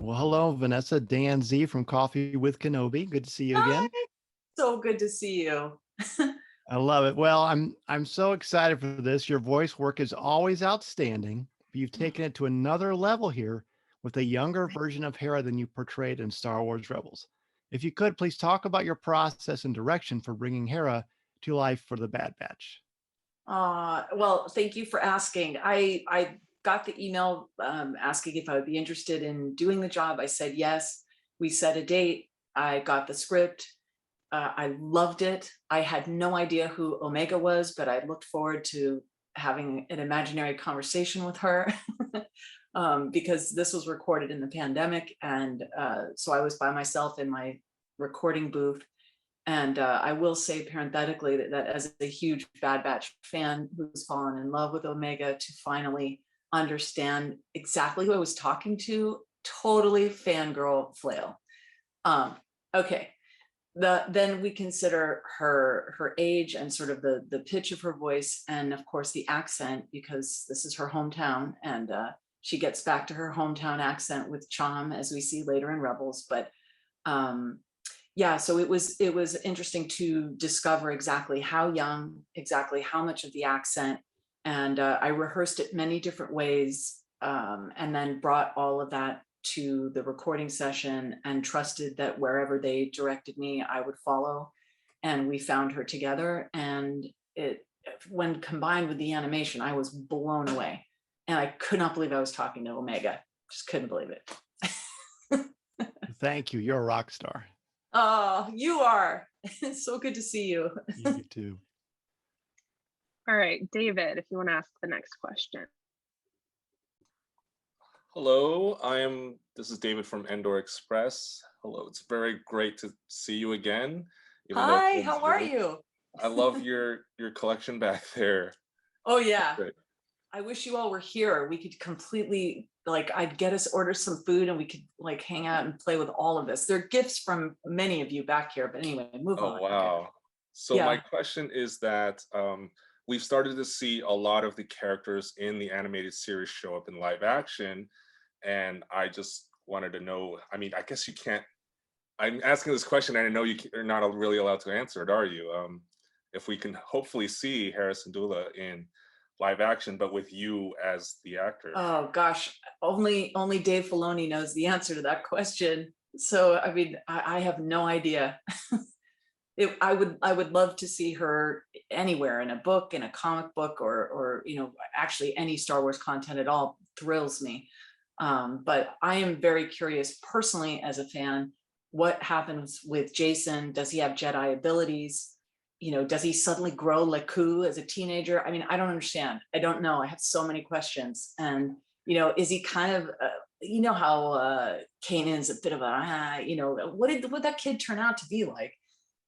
Well, hello, Vanessa. Dan Z from Coffee with Kenobi. Good to see you Hi, again. so good to see you. I love it. Well, I'm so excited for this. Your voice work is always outstanding, but you've taken it to another level here with a younger version of Hera than you portrayed in Star Wars Rebels. If you could, please talk about your process and direction for bringing Hera to life for the Bad Batch. Well, thank you for asking. I got the email asking if I would be interested in doing the job. I said yes. We set a date. I got the script. I loved it. I had no idea who Omega was, but I looked forward to having an imaginary conversation with her because this was recorded in the pandemic. And so I was by myself in my recording booth. And I will say parenthetically that as a huge Bad Batch fan who's fallen in love with Omega, to finally understand exactly who I was talking to, totally fangirl flail. Okay, then we consider her age and sort of the pitch of her voice, and of course the accent, because this is her hometown, and she gets back to her hometown accent with charm, as we see later in Rebels. But yeah, so it was interesting to discover exactly how young, exactly how much of the accent, and I rehearsed it many different ways, and then brought all of that to the recording session and trusted that wherever they directed me, I would follow. And we found her together, and it, when combined with the animation, I was blown away, and I could not believe I was talking to Omega. Just couldn't believe it. Thank you. You're a rock star. Oh, you are. It's so good to see you. You too. All right, David, if you want to ask the next question. Hello, this is David from Endor Express. Hello, it's very great to see you again. Hi, how are you? I love your collection back there. Oh yeah. Great. I wish you all were here. We could completely, like, I'd get us order some food and we could like hang out and play with all of this. There are gifts from many of you back here, but anyway, move on. Oh wow. Okay. So Yeah. my question is that we've started to see a lot of the characters in the animated series show up in live action, and I just wanted to know, I mean, I guess you can't, I'm asking this question and I know you're not really allowed to answer it, are you? If we can hopefully see Harrison Dula in live action, but with you as the actor. Oh gosh, only Dave Filoni knows the answer to that question. So I mean, I have no idea. I would love to see her anywhere, in a book, in a comic book, or actually any Star Wars content at all thrills me. But I am very curious personally as a fan, what happens with Jason? Does he have Jedi abilities? Does he suddenly grow Laku as a teenager? I mean, I don't understand. I don't know. I have so many questions. And, is he kind of, how Kanan's a bit of what did that kid turn out to be like?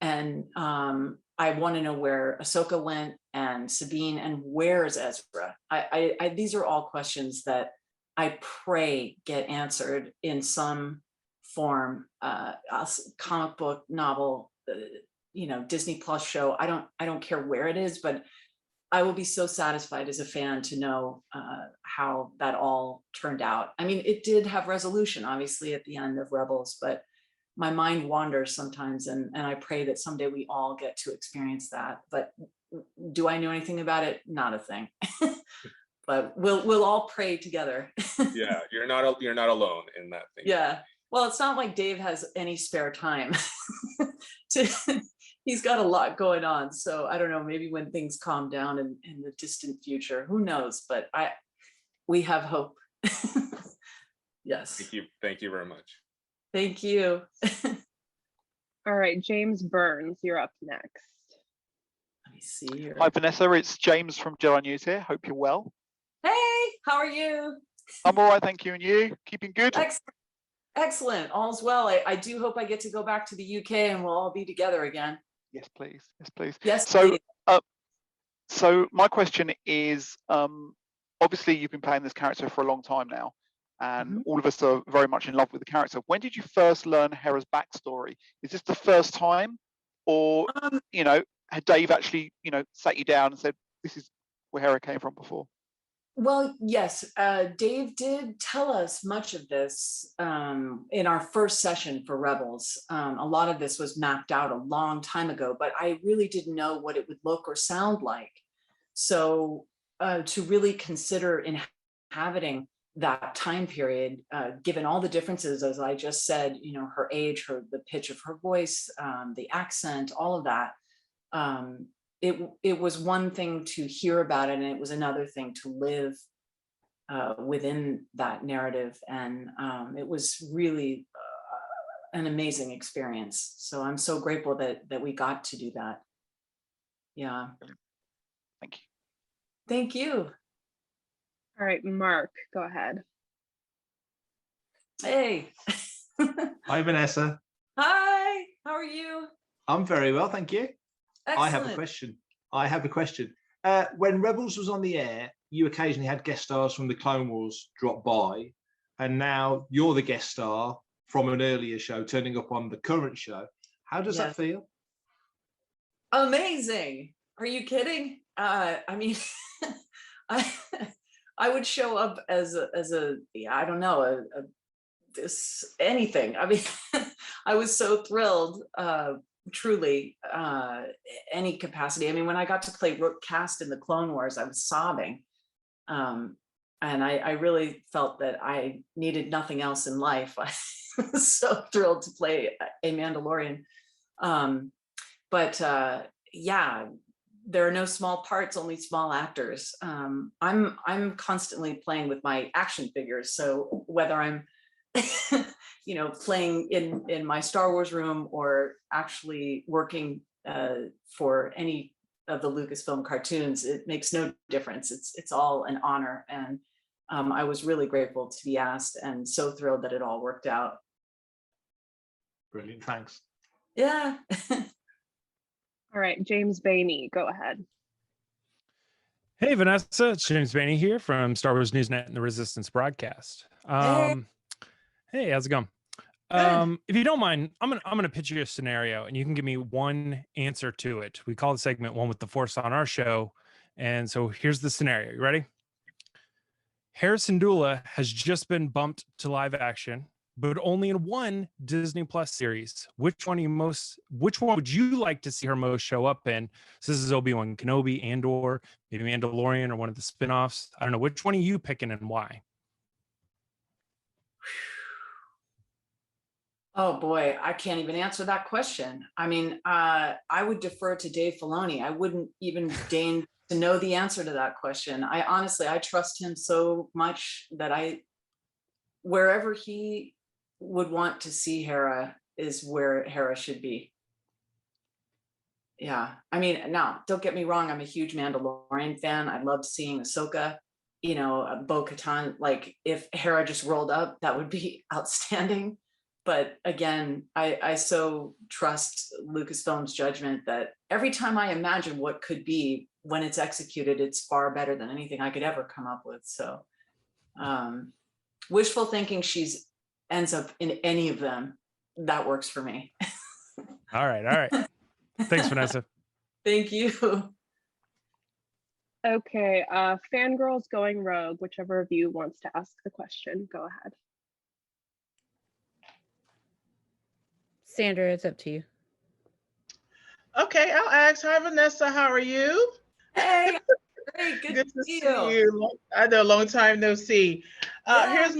And I want to know where Ahsoka went, and Sabine, and where's Ezra? These are all questions that I pray get answered in some form, comic book, novel, Disney Plus show. I don't care where it is, but I will be so satisfied as a fan to know how that all turned out. I mean, it did have resolution, obviously, at the end of Rebels, but my mind wanders sometimes, and I pray that someday we all get to experience that. But do I know anything about it? Not a thing. But we'll all pray together. Yeah, you're not alone in that thing. Yeah. Well, it's not like Dave has any spare time. He's got a lot going on. So I don't know, maybe when things calm down in the distant future, who knows? But we have hope. Yes. Thank you very much. Thank you. All right, James Burns, you're up next. Let me see here. Hi, Vanessa. It's James from Jedi News here. Hope you're well. Hey, how are you? I'm all right, thank you. And you? Keeping good? Excellent. All's well. I do hope I get to go back to the UK and we'll all be together again. Yes, please. Yes, please. Yes, so, please. So my question is, obviously you've been playing this character for a long time now, and all of us are very much in love with the character. When did you first learn Hera's backstory? Is this the first time, or had Dave actually sat you down and said, this is where Hera came from before? Well, yes, Dave did tell us much of this in our first session for Rebels. A lot of this was mapped out a long time ago, but I really didn't know what it would look or sound like. So to really consider inhabiting that time period, given all the differences, as I just said, you know, her age, the pitch of her voice, the accent, all of that. It was one thing to hear about it, and it was another thing to live within that narrative. And it was really an amazing experience. So I'm so grateful that we got to do that. Yeah. Thank you. Thank you. All right, Mark, go ahead. Hey. Hi, Vanessa. Hi, how are you? I'm very well, thank you. Excellent. I have a question. When Rebels was on the air, you occasionally had guest stars from the Clone Wars drop by, and now you're the guest star from an earlier show turning up on the current show. How does that feel? Amazing. Are you kidding? I mean, I would show up as a I don't know, anything. I mean, I was so thrilled, truly, any capacity. I mean, when I got to play Rook Cast in the Clone Wars, I was sobbing. And I really felt that I needed nothing else in life. I was so thrilled to play a Mandalorian. But yeah, there are no small parts, only small actors. I'm constantly playing with my action figures. So whether I'm you know, playing in my Star Wars room or actually working for any of the Lucasfilm cartoons, it makes no difference. It's all an honor. And I was really grateful to be asked and so thrilled that it all worked out. Brilliant, thanks. Yeah. All right, James Bainey, go ahead. Hey, Vanessa, it's James Bainey here from Star Wars Newsnet and the Resistance broadcast. Hey, how's it going? If you don't mind, I'm gonna pitch you a scenario, and you can give me one answer to it. We call the segment "One with the Force" on our show, and so here's the scenario. You ready? Hera Syndulla has just been bumped to live action, but only in one Disney Plus series. Which one would you like to see her most show up in? So this is Obi-Wan Kenobi, Andor, maybe Mandalorian, or one of the spinoffs. I don't know. Which one are you picking and why? Oh boy, I can't even answer that question. I mean, I would defer to Dave Filoni. I wouldn't even deign to know the answer to that question. I honestly trust him so much that wherever he would want to see Hera is where Hera should be. Yeah, I mean, now don't get me wrong. I'm a huge Mandalorian fan. I loved seeing Ahsoka, you know, Bo-Katan. Like if Hera just rolled up, that would be outstanding. But again, I so trust Lucasfilm's judgment that every time I imagine what could be, when it's executed, it's far better than anything I could ever come up with. So wishful thinking she's ends up in any of them, that works for me. All right. Thanks, Vanessa. Thank you. Okay, Fangirls Going Rogue, whichever of you wants to ask the question, go ahead. Sandra, it's up to you. Okay, I'll ask. Hi, Vanessa. How are you? Hey, great. Good to see you. I know, long time no see. Here's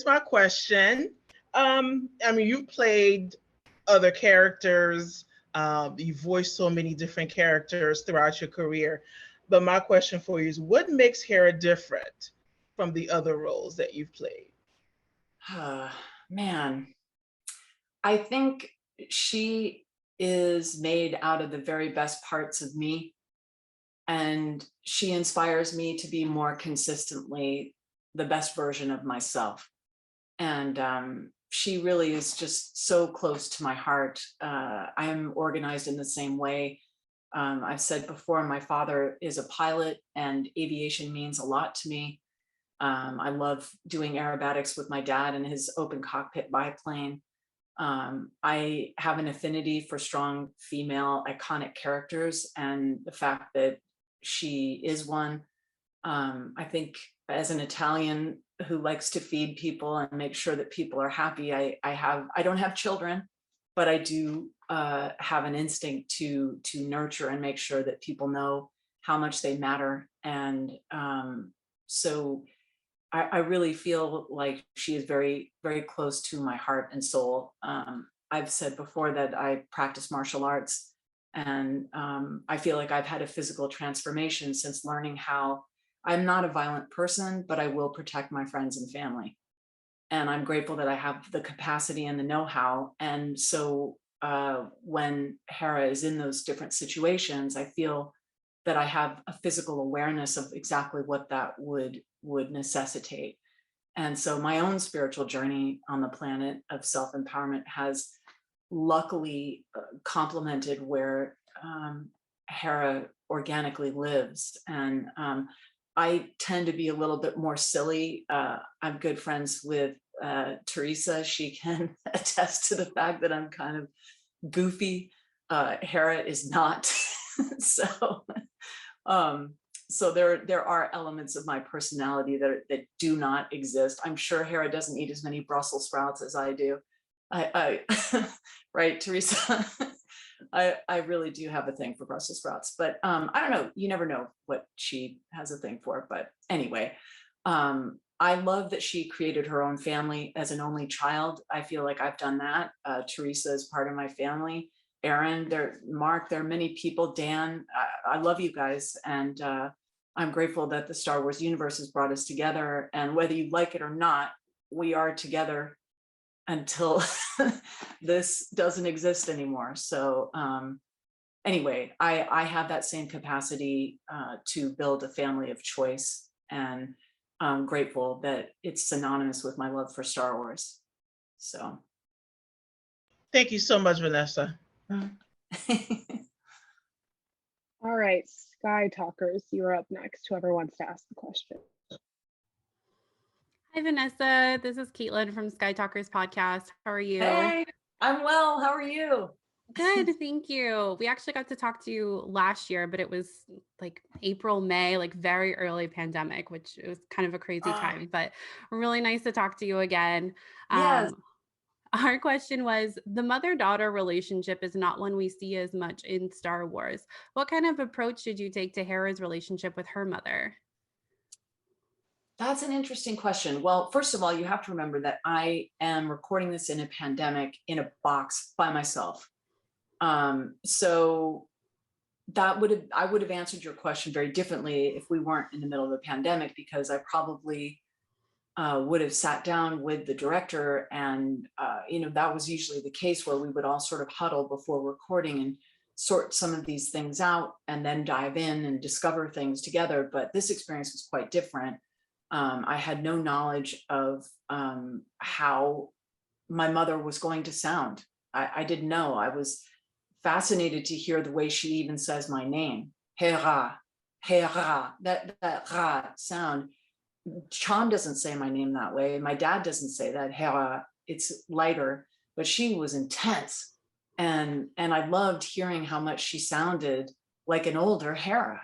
my question. I mean, you played other characters. You voiced so many different characters throughout your career. But my question for you is, what makes Hera different from the other roles that you've played? Man, I think she is made out of the very best parts of me. And she inspires me to be more consistently the best version of myself. And she really is just so close to my heart. I'm organized in the same way. I've said before, my father is a pilot and aviation means a lot to me. I love doing aerobatics with my dad in his open cockpit biplane. I have an affinity for strong female iconic characters, and the fact that she is one I think as an Italian who likes to feed people and make sure that people are happy, I don't have children, but I do have an instinct to nurture and make sure that people know how much they matter. And so I really feel like she is very, very close to my heart and soul. I've said before that I practice martial arts, and I feel like I've had a physical transformation since learning how I'm not a violent person, but I will protect my friends and family. And I'm grateful that I have the capacity and the know-how. And so when Hera is in those different situations, I feel that I have a physical awareness of exactly what that would necessitate. And so my own spiritual journey on the planet of self-empowerment has luckily complemented where Hera organically lives. And I tend to be a little bit more silly. I'm good friends with Teresa. She can attest to the fact that I'm kind of goofy. Hera is not. So there are elements of my personality that do not exist. I'm sure Hera doesn't eat as many Brussels sprouts as I do. I right, Teresa? I really do have a thing for Brussels sprouts, but I don't know. You never know what she has a thing for. But anyway, I love that she created her own family as an only child. I feel like I've done that. Teresa is part of my family. Aaron, Mark, there are many people. Dan, I love you guys, and I'm grateful that the Star Wars universe has brought us together. And whether you like it or not, we are together until this doesn't exist anymore. So anyway, I have that same capacity to build a family of choice, and I'm grateful that it's synonymous with my love for Star Wars. So Thank you so much, Vanessa. All right, Sky Talkers, you're up next. Whoever wants to ask the question. Hi, Vanessa. This is Caitlin from Sky Talkers podcast. How are you? Hey, I'm well. How are you? Good, thank you. We actually got to talk to you last year, but it was like April, May, like very early pandemic, which it was kind of a crazy time, but really nice to talk to you again. Yes. Our question was, the mother-daughter relationship is not one we see as much in Star Wars. What kind of approach did you take to Hera's relationship with her mother? That's an interesting question. Well, first of all, you have to remember that I am recording this in a pandemic in a box by myself. So I would have answered your question very differently if we weren't in the middle of a pandemic, because I probably would have sat down with the director, and that was usually the case where we would all sort of huddle before recording and sort some of these things out and then dive in and discover things together. But this experience was quite different. I had no knowledge of how my mother was going to sound. I didn't know. I was fascinated to hear the way she even says my name, Hera, Hera, that ra sound. Chom doesn't say my name that way. My dad doesn't say that, Hera. It's lighter, but she was intense. And I loved hearing how much she sounded like an older Hera.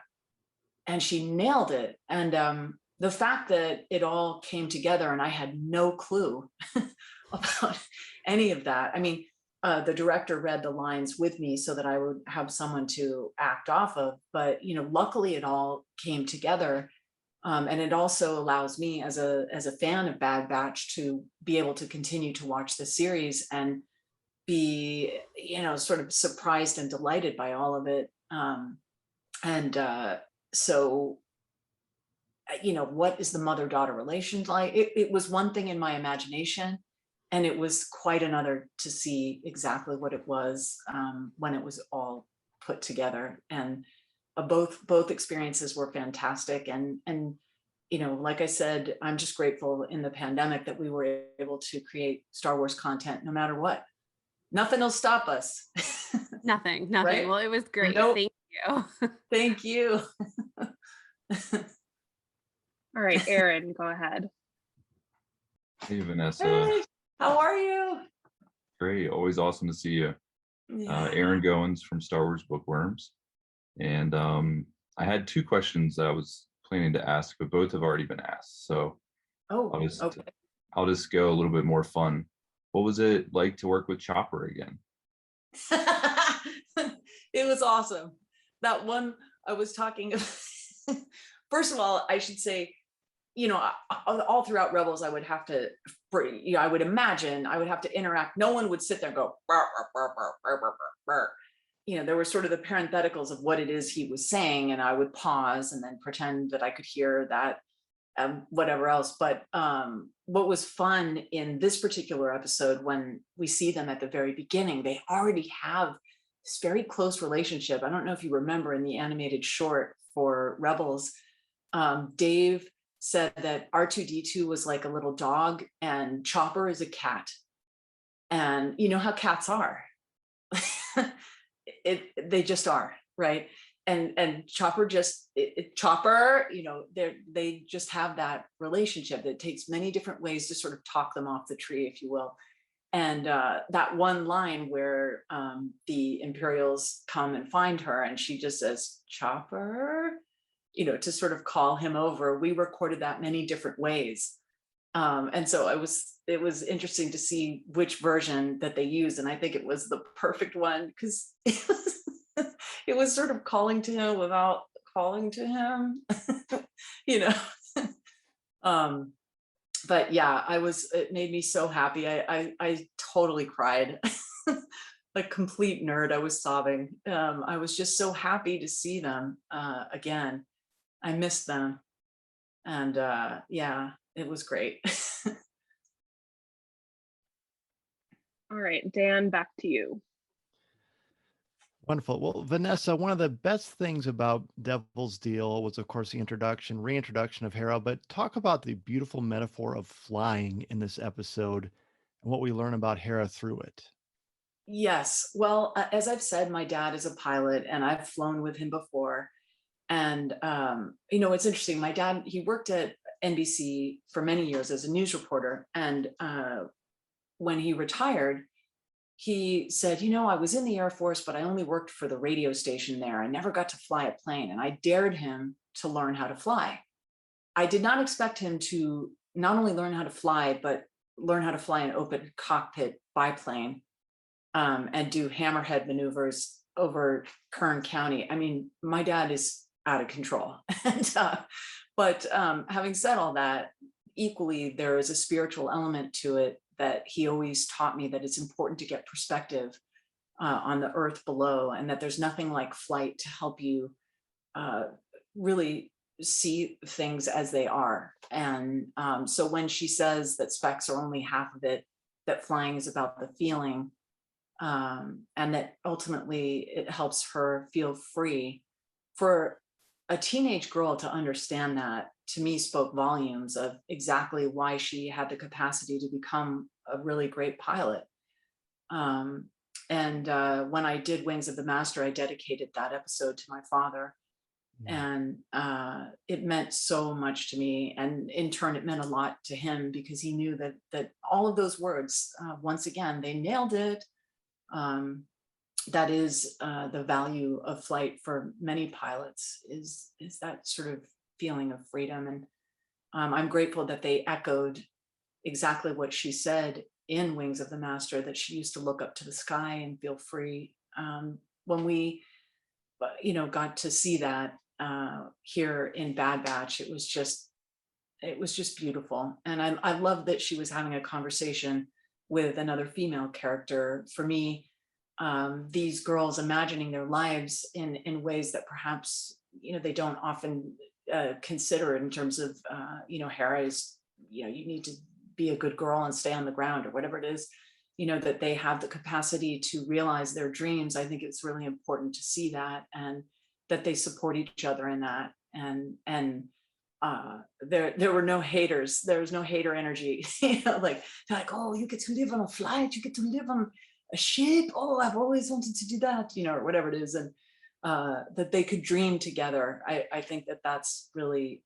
And she nailed it. And the fact that it all came together and I had no clue about any of that. I mean, the director read the lines with me so that I would have someone to act off of, but luckily it all came together. And it also allows me as a fan of Bad Batch to be able to continue to watch the series and be, sort of surprised and delighted by all of it. So what is the mother-daughter relation like? It was one thing in my imagination, and it was quite another to see exactly what it was when it was all put together. And both experiences were fantastic. And like I said, I'm just grateful in the pandemic that we were able to create Star Wars content no matter what. Nothing will stop us. Nothing. Right? Well, it was great. Nope. Thank you. Thank you. All right, Aaron, go ahead. Hey, Vanessa. Hey, how are you? Great. Always awesome to see you. Yeah. Aaron Goins from Star Wars Bookworms. And I had two questions that I was planning to ask, but both have already been asked. So Oh, okay. okay. I'll just go a little bit more fun. What was it like to work with Chopper again? It was awesome. That one I was talking about. First of all, I should say, all throughout Rebels, I would have to, I would imagine I would have to interact. No one would sit there and go, "Burr, burr, burr, burr, burr, burr, burr." There were sort of the parentheticals of what it is he was saying, and I would pause and then pretend that I could hear that, whatever else. But what was fun in this particular episode, when we see them at the very beginning, they already have this very close relationship. I don't know if you remember in the animated short for Rebels, Dave said that R2D2 was like a little dog and Chopper is a cat. And you know how cats are. They just are, right? And Chopper Chopper, they just have that relationship that takes many different ways to sort of talk them off the tree, if you will. And that one line where the Imperials come and find her and she just says, "Chopper," to sort of call him over. We recorded that many different ways. And so it was interesting to see which version that they used. And I think it was the perfect one, because it was sort of calling to him without calling to him, but yeah, it made me so happy. I totally cried. A complete nerd. I was sobbing. I was just so happy to see them again. I missed them. And yeah, it was great. All right, Dan, back to you. Wonderful. Well, Vanessa, one of the best things about Devil's Deal was, of course, the reintroduction of Hera, but talk about the beautiful metaphor of flying in this episode and what we learn about Hera through it. Yes. Well, as I've said, my dad is a pilot and I've flown with him before. And, it's interesting. My dad, he worked at NBC for many years as a news reporter. And when he retired, he said, I was in the Air Force, but I only worked for the radio station there. I never got to fly a plane. And I dared him to learn how to fly. I did not expect him to not only learn how to fly, but learn how to fly an open cockpit biplane and do hammerhead maneuvers over Kern County. I mean, my dad is out of control. But having said all that, equally, there is a spiritual element to it that he always taught me, that it's important to get perspective on the earth below, and that there's nothing like flight to help you really see things as they are. And so when she says that specs are only half of it, that flying is about the feeling, and that ultimately it helps her feel free. For a teenage girl to understand that, to me, spoke volumes of exactly why she had the capacity to become a really great pilot. And when I did Wings of the Master, I dedicated that episode to my father. And it meant so much to me. And in turn, it meant a lot to him, because he knew that all of those words, once again, they nailed it. That is the value of flight for many pilots, is that sort of feeling of freedom. And I'm grateful that they echoed exactly what she said in Wings of the Master, that she used to look up to the sky and feel free. When we, got to see that here in Bad Batch, it was just beautiful. And I love that she was having a conversation with another female character. For me, these girls imagining their lives in ways that perhaps they don't often consider, in terms of Hera is, you need to be a good girl and stay on the ground, or whatever it is, that they have the capacity to realize their dreams. I think it's really important to see that, and that they support each other in that. And there were no haters. There was no hater energy. Like, they're like, "Oh, you get to live on a flight, you get to live on a ship. Oh, I've always wanted to do that," or whatever it is. And that they could dream together. I think that that's really,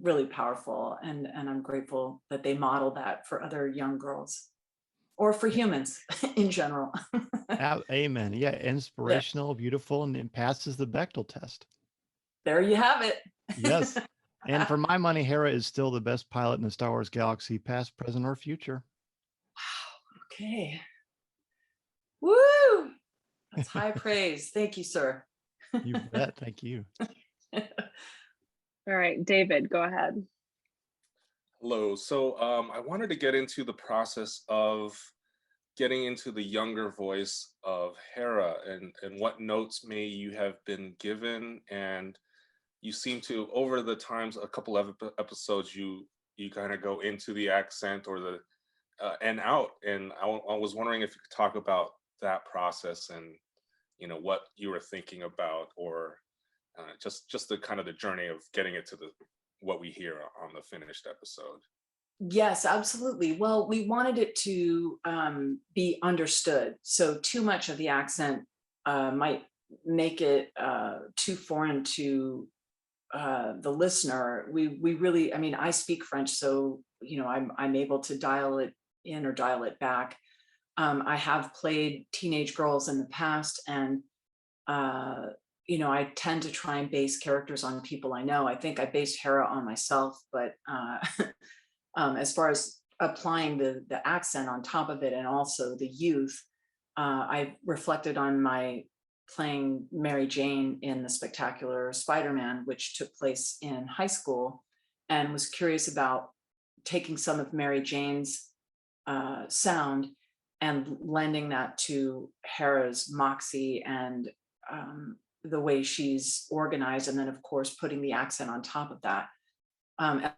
really powerful. And I'm grateful that they model that for other young girls, or for humans in general. Amen. Yeah, inspirational, beautiful, and it passes the Bechdel test. there you have it. Yes. And for my money, Hera is still the best pilot in the Star Wars galaxy, past, present, or future. Wow. Okay. Woo! That's high praise. Thank you, sir. You bet. Thank you. All right, David, go ahead. Hello. So I wanted to get into the process of getting into the younger voice of Hera, and what notes may you have been given. And you seem to, over the times, a couple of episodes, you kind of go into the accent or the and out. And I was wondering if you could talk about that process and what you were thinking about, or just the kind of the journey of getting it to the what we hear on the finished episode. Yes, absolutely. Well, we wanted it to be understood. So too much of the accent might make it too foreign to the listener. We really, I mean, I speak French, so I'm able to dial it in or dial it back. I have played teenage girls in the past, and I tend to try and base characters on people I know. I think I based Hera on myself, but as far as applying the accent on top of it, and also the youth, I reflected on my playing Mary Jane in the Spectacular Spider-Man, which took place in high school, and was curious about taking some of Mary Jane's sound and lending that to Hera's moxie and the way she's organized, and then of course putting the accent on top of that.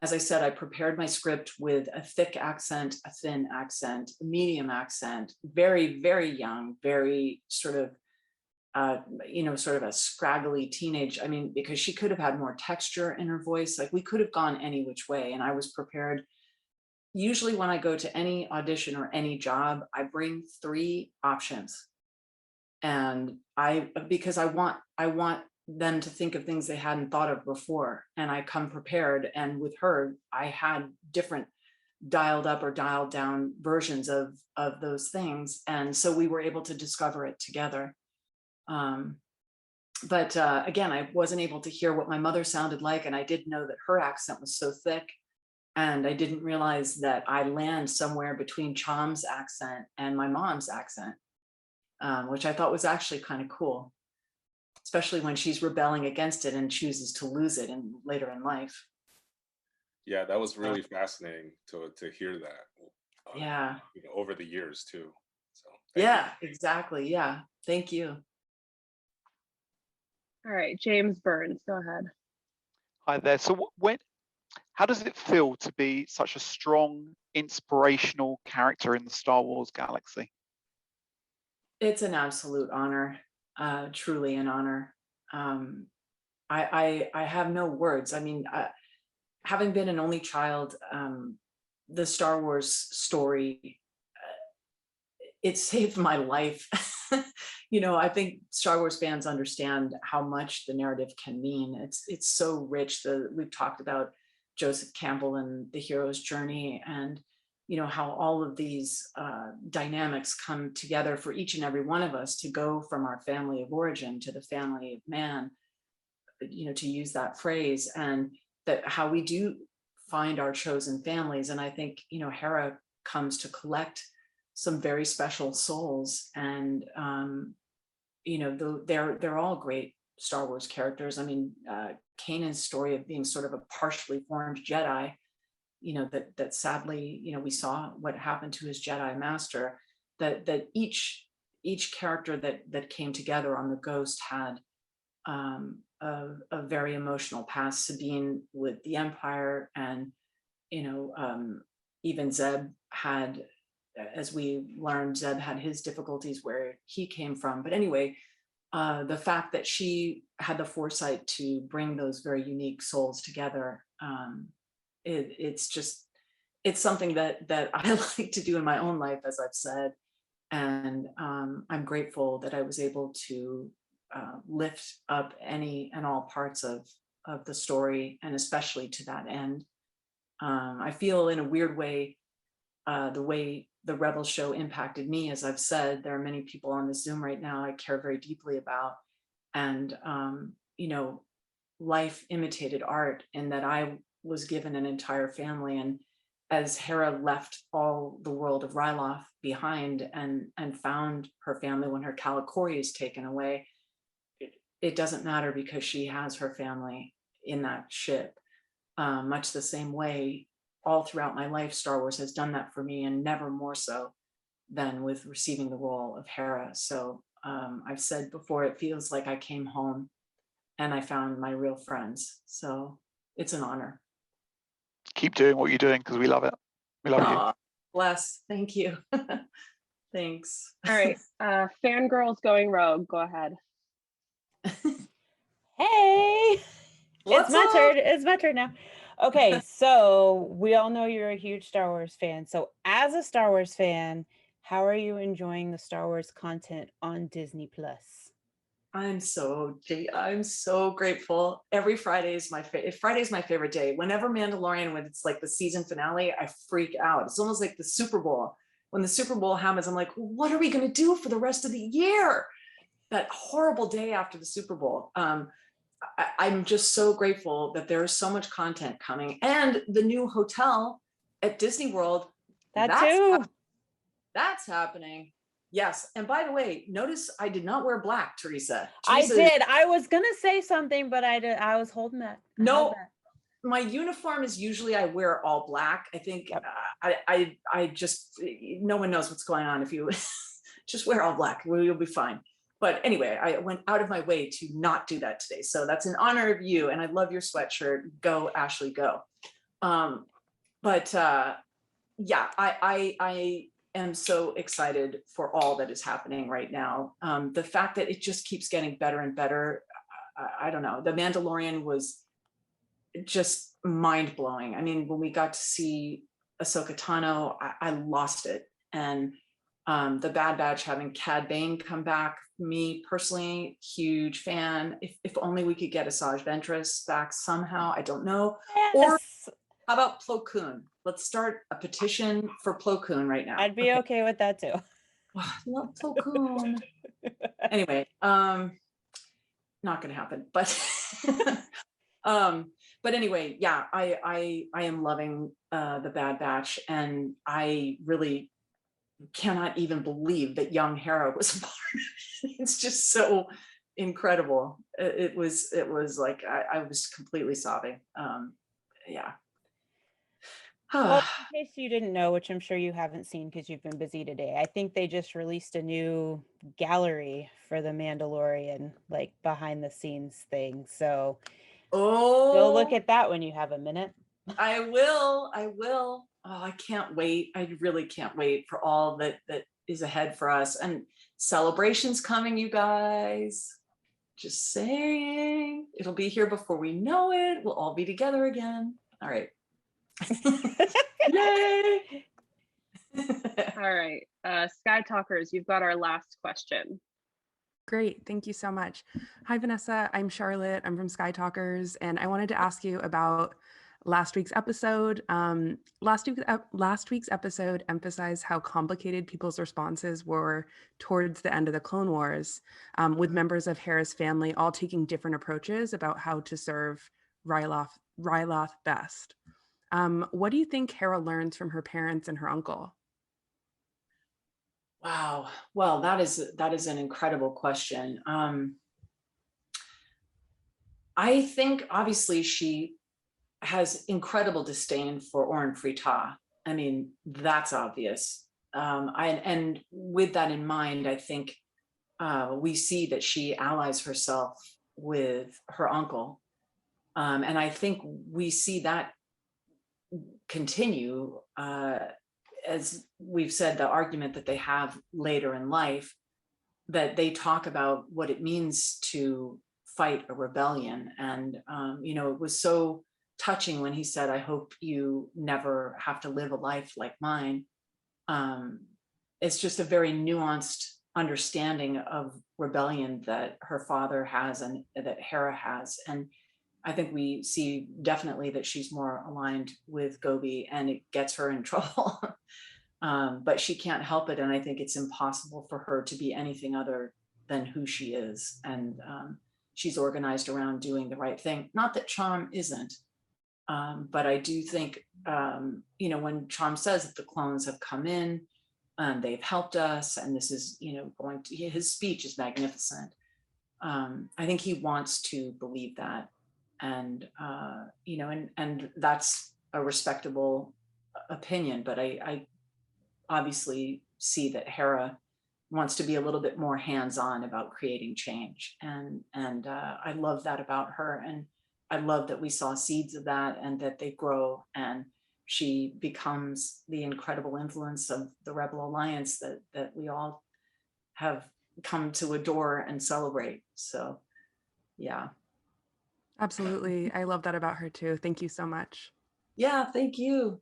As I said, I prepared my script with a thick accent, a thin accent, a medium accent, very, very young, very sort of sort of a scraggly teenage. I mean, because she could have had more texture in her voice. Like, we could have gone any which way, and I was prepared. Usually when I go to any audition or any job, I bring 3 options. And because I want them to think of things they hadn't thought of before. And I come prepared. And with her, I had different dialed up or dialed down versions of those things. And so we were able to discover it together. But again, I wasn't able to hear what my mother sounded like. And I didn't know that her accent was so thick. And I didn't realize that I land somewhere between Chom's accent and my mom's accent, which I thought was actually kind of cool, especially when she's rebelling against it and chooses to lose it later in life. Yeah, that was really fascinating to hear that. Yeah. Over the years too. So yeah, exactly. Yeah. Thank you. All right, James Burns, go ahead. Hi there. So how does it feel to be such a strong, inspirational character in the Star Wars galaxy? It's an absolute honor, truly an honor. I have no words. I mean, having been an only child, the Star Wars story, it saved my life. I think Star Wars fans understand how much the narrative can mean. It's so rich. We've talked about Joseph Campbell and the hero's journey, and how all of these dynamics come together for each and every one of us to go from our family of origin to the family of man, to use that phrase, and that how we do find our chosen families. And I think, Hera comes to collect some very special souls, and they're all great Star Wars characters. I mean, Kanan's story of being sort of a partially formed Jedi, that sadly, we saw what happened to his Jedi master, that each character that came together on the Ghost had a very emotional past. Sabine with the Empire, and even Zeb had, as we learned, Zeb had his difficulties where he came from. But anyway, the fact that she had the foresight to bring those very unique souls together, it's something that I like to do in my own life, as I've said. And I'm grateful that I was able to lift up any and all parts of the story, and especially to that end. I feel, in a weird way, the way the Rebel show impacted me, as I've said, there are many people on the Zoom right now I care very deeply about. And, life imitated art, in that I was given an entire family. And as Hera left all the world of Ryloth behind and found her family when her Kalikori is taken away, it doesn't matter, because she has her family in that ship. Much the same way, all throughout my life, Star Wars has done that for me, and never more so than with receiving the role of Hera. So I've said before, it feels like I came home and I found my real friends. So it's an honor. Keep doing what you're doing, because we love it. We love you. Aw, bless. Thank you. Thanks. All right, fangirls going rogue. Go ahead. Hey, What's it's my up? turn. It's my turn now. Okay, so we all know you're a huge Star Wars fan. So as a Star Wars fan, how are you enjoying the Star Wars content on Disney Plus? I'm so grateful. Every Friday is my favorite day. Whenever Mandalorian, when it's like the season finale, I freak out. It's almost like the Super Bowl. When the Super Bowl happens, I'm like, what are we going to do for the rest of the year? That horrible day after the Super Bowl. I'm just so grateful that there is so much content coming, and the new hotel at Disney World. That too. That's happening. Yes. And by the way, notice I did not wear black, Teresa. I did. I was gonna say something, but I was holding that. No, my uniform is usually I wear all black. I think I just, no one knows what's going on if you just wear all black. You'll be fine. But anyway, I went out of my way to not do that today. So that's in honor of you. And I love your sweatshirt. Go, Ashley, go. Yeah, I am so excited for all that is happening right now. The fact that it just keeps getting better and better. I don't know. The Mandalorian was just mind blowing. I mean, when we got to see Ahsoka Tano, I lost it. And the Bad Batch having Cad Bane come back, me personally, huge fan. If only we could get Asajj Ventress back somehow. I don't know. Yes. Or how about Plo Koon? Let's start a petition for Plo Koon right now. I'd be okay with that too. I love Plo Koon. Anyway, not gonna happen. But anyway, yeah, I am loving the Bad Batch, and I really cannot even believe that young Hera was a part of it. It's just so incredible. It was like I was completely sobbing. Yeah. Well, in case you didn't know, which I'm sure you haven't seen because you've been busy today, I think they just released a new gallery for the Mandalorian, like behind the scenes thing. So go look at that when you have a minute. I will. Oh, I can't wait. I really can't wait for all that is ahead for us. And Celebration's coming, you guys. Just saying. It'll be here before we know it. We'll all be together again. All right. Yay! All right, Sky Talkers, you've got our last question. Great, thank you so much. Hi, Vanessa. I'm Charlotte. I'm from Sky Talkers, and I wanted to ask you about last week's episode. Last week's episode emphasized how complicated people's responses were towards the end of the Clone Wars, with members of Hera's family all taking different approaches about how to serve Ryloth best. What do you think Hera learns from her parents and her uncle? Wow. Well, that is an incredible question. I think obviously she has incredible disdain for Orn Frita. I mean, that's obvious. And with that in mind, I think we see that she allies herself with her uncle. And I think we see that continue, as we've said, the argument that they have later in life, that they talk about what it means to fight a rebellion. And, it was so touching when he said, I hope you never have to live a life like mine. It's just a very nuanced understanding of rebellion that her father has and that Hera has. And I think we see definitely that she's more aligned with Gobi, and it gets her in trouble. But she can't help it. And I think it's impossible for her to be anything other than who she is. And she's organized around doing the right thing. Not that Chom isn't, but I do think, you know, when Chom says that the clones have come in and they've helped us, and this is, you know, going to, his speech is magnificent. I think he wants to believe that. And, you know, and that's a respectable opinion, but I obviously see that Hera wants to be a little bit more hands-on about creating change. And I love that about her. And I love that we saw seeds of that and that they grow, and she becomes the incredible influence of the Rebel Alliance that we all have come to adore and celebrate. So, yeah. Absolutely. I love that about her too. Thank you so much. Yeah, thank you.